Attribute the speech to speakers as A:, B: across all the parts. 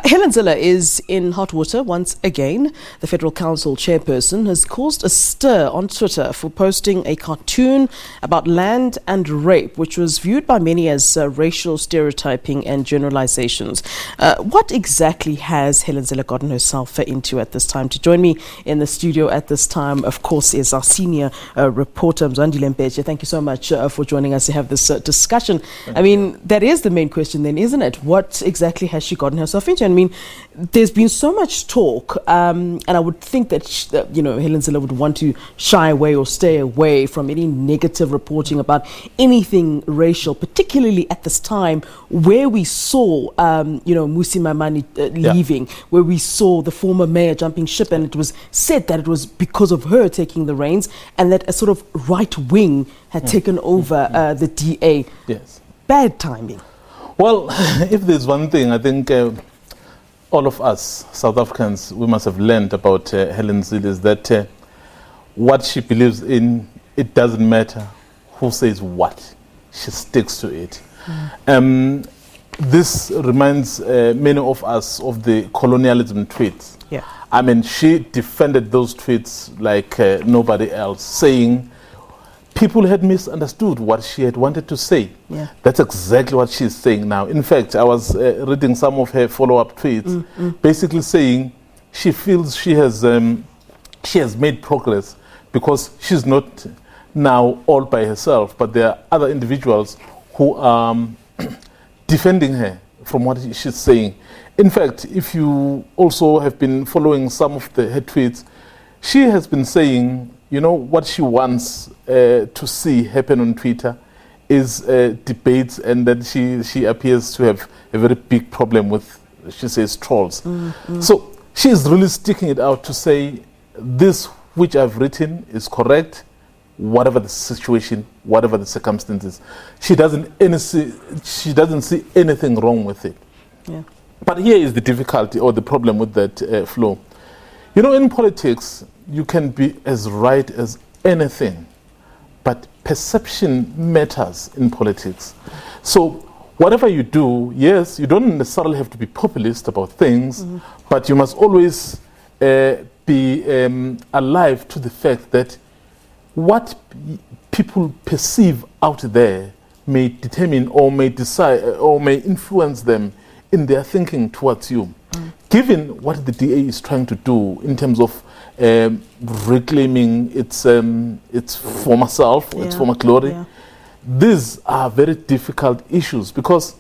A: Helen Zille is in hot water once again. The Federal Council chairperson has caused a stir on Twitter for posting a cartoon about land and rape, which was viewed by many as racial stereotyping and generalizations. What exactly has Helen Zille gotten herself into at this time? To join me in the studio at this time, of course, is our senior reporter, Mzwandile Mbeje. Thank you so much for joining us to have this discussion. I mean, that is the main question then, isn't it? What exactly has she gotten herself into? I mean, there's been so much talk, and I would think that, Helen Zille would want to shy away or stay away from any negative reporting about anything racial, particularly at this time where we saw, Mmusi Maimane leaving, where we saw the former mayor jumping ship, and it was said that it was because of her taking the reins and that a sort of right wing had taken over the DA.
B: Yes. Bad
A: timing.
B: Well, if there's one thing, I think all of us South Africans, we must have learned about Helen Zille is that what she believes in, it doesn't matter who says what. She sticks to it. This reminds many of us of the colonialism tweets.
A: Yeah.
B: I mean, she defended those tweets like nobody else, saying people had misunderstood what she had wanted to say.
A: Yeah.
B: That's exactly what she's saying now. In fact, I was reading some of her follow-up tweets, basically saying she feels she has made progress because she's not now all by herself, but there are other individuals who are defending her from what she's saying. In fact, if you also have been following some of her tweets, she has been saying, what she wants to see happen on Twitter is debates, and that she appears to have a very big problem with, she says, trolls. So she is really sticking it out to say, this which I've written is correct, whatever the situation, whatever the circumstances. She doesn't see anything wrong with it.
A: Yeah.
B: But here is the difficulty or the problem with that flow. In politics, you can be as right as anything, but perception matters in politics. So whatever you do, yes, you don't necessarily have to be populist about things, but you must always be alive to the fact that what people perceive out there may determine or may decide or may influence them in their thinking towards you. Given what the DA is trying to do in terms of reclaiming its former self, its former glory, these are very difficult issues, because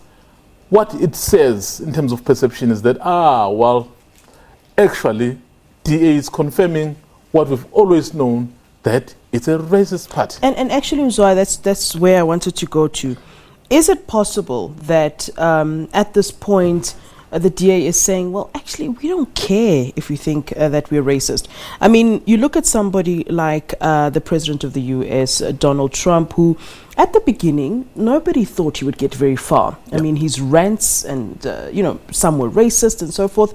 B: what it says in terms of perception is that, actually, DA is confirming what we've always known, that it's a racist party.
A: And actually, Mzwa, that's where I wanted to go to. Is it possible that at this point the DA is saying, well, actually, we don't care if we think that we're racist? I mean, you look at somebody like the president of the US, Donald Trump, who at the beginning, nobody thought he would get very far. I mean, his rants and, some were racist and so forth.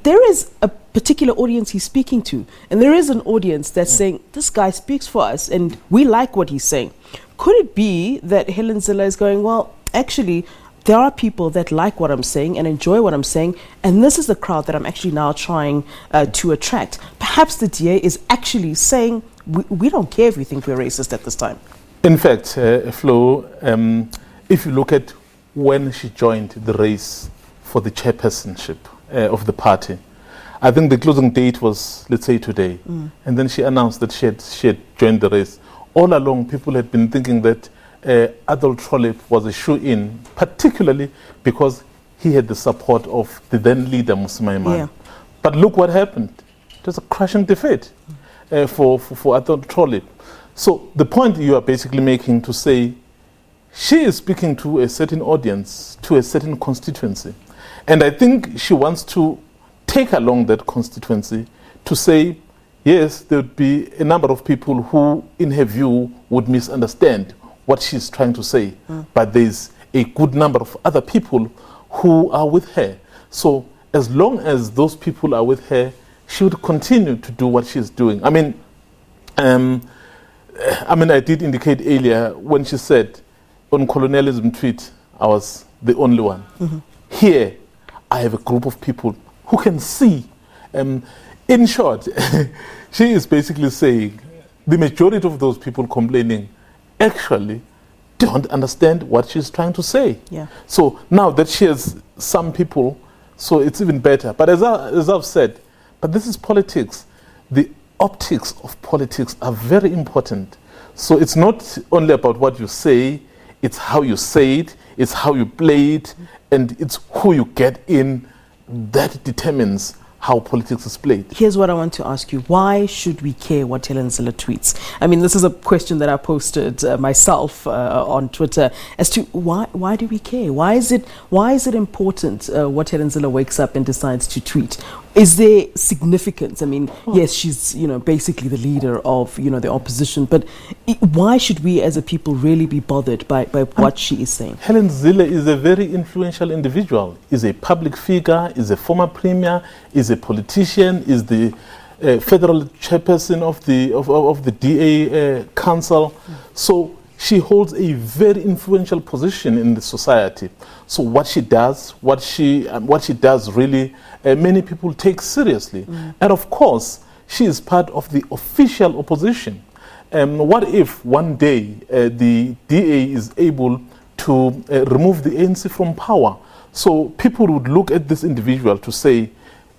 A: There is a particular audience he's speaking to, and there is an audience that's saying, this guy speaks for us and we like what he's saying. Could it be that Helen Zille is going, well, actually, there are people that like what I'm saying and enjoy what I'm saying, and this is the crowd that I'm actually now trying to attract? Perhaps the DA is actually saying, we don't care if we think we're racist at this time.
B: In fact, Flo, if you look at when she joined the race for the chairpersonship of the party, I think the closing date was, let's say, today. And then she announced that she had joined the race. All along, people had been thinking that Adol Trollip was a shoe-in, particularly because he had the support of the then leader, Mmusi Maimane. But look what happened. It was a crushing defeat for Adol Trollip. So the point you are basically making to say, she is speaking to a certain audience, to a certain constituency. And I think she wants to take along that constituency to say, yes, there would be a number of people who, in her view, would misunderstand what she's trying to say. But there's a good number of other people who are with her. So as long as those people are with her, she would continue to do what she's doing. I mean, I did indicate earlier when she said on colonialism tweet, I was the only one. Here, I have a group of people who can see. In short, she is basically saying the majority of those people complaining actually don't understand what she's trying to say.
A: Yeah.
B: So now that she has some people, so it's even better. But as I've said, but this is politics. The optics of politics are very important. So it's not only about what you say, it's how you say it, it's how you play it, and it's who you get in that determines how politics is played.
A: Here's what I want to ask you. Why should we care what Helen Zille tweets? I mean, this is a question that I posted myself on Twitter as to why do we care? Why is it important what Helen Zille wakes up and decides to tweet? Is there significance? I mean, yes, she's, basically the leader of, the opposition, but why should we as a people really be bothered by what she is saying?
B: Helen Zille is a very influential individual, is a public figure, is a former premier, is a politician, is the federal chairperson of the DA council. So she holds a very influential position in the society. So what she does really, many people take seriously. And of course, she is part of the official opposition. What if one day the DA is able to remove the ANC from power? So people would look at this individual to say,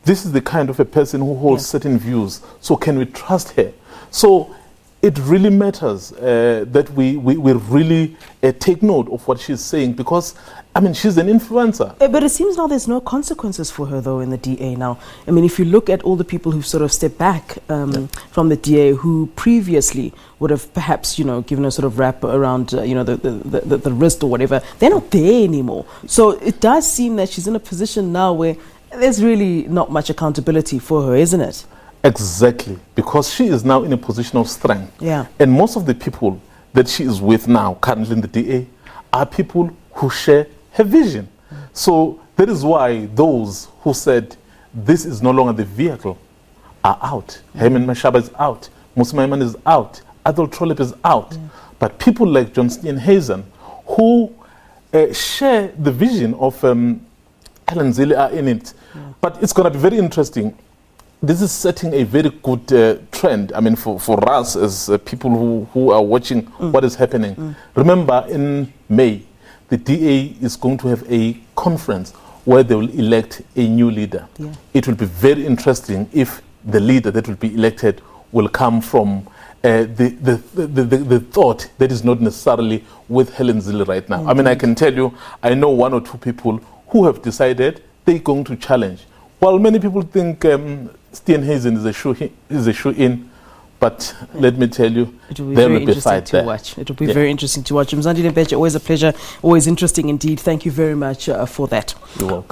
B: this is the kind of a person who holds certain views. So can we trust her? So it really matters that we really take note of what she's saying, because, I mean, she's an influencer.
A: But it seems now there's no consequences for her, though, in the DA now. I mean, if you look at all the people who've sort of stepped back from the DA, who previously would have perhaps, given a sort of wrap around, the wrist or whatever, they're not there anymore. So it does seem that she's in a position now where there's really not much accountability for her, isn't it?
B: Exactly, because she is now in a position of strength.
A: Yeah.
B: And most of the people that she is with now, currently in the DA, are people who share her vision. So that is why those who said this is no longer the vehicle are out. Herman Mashaba is out. Musa Maimane is out. Adol Trollip is out. But people like John Steenhuisen, who share the vision of Helen Zille, are in it. But it's going to be very interesting. This is setting a very good trend, I mean, for us as people who are watching what is happening. Remember, in May, the DA is going to have a conference where they will elect a new leader. It will be very interesting if the leader that will be elected will come from the thought that is not necessarily with Helen Zille right now. I mean, I can tell you, I know one or two people who have decided they're going to challenge. While many people think Steenhuisen is a shoe-in, but let me tell you, there will be fight there.
A: It will be very interesting to watch. Mzwandile Mbeje, always a pleasure, always interesting indeed. Thank you very much for that.
B: You're welcome.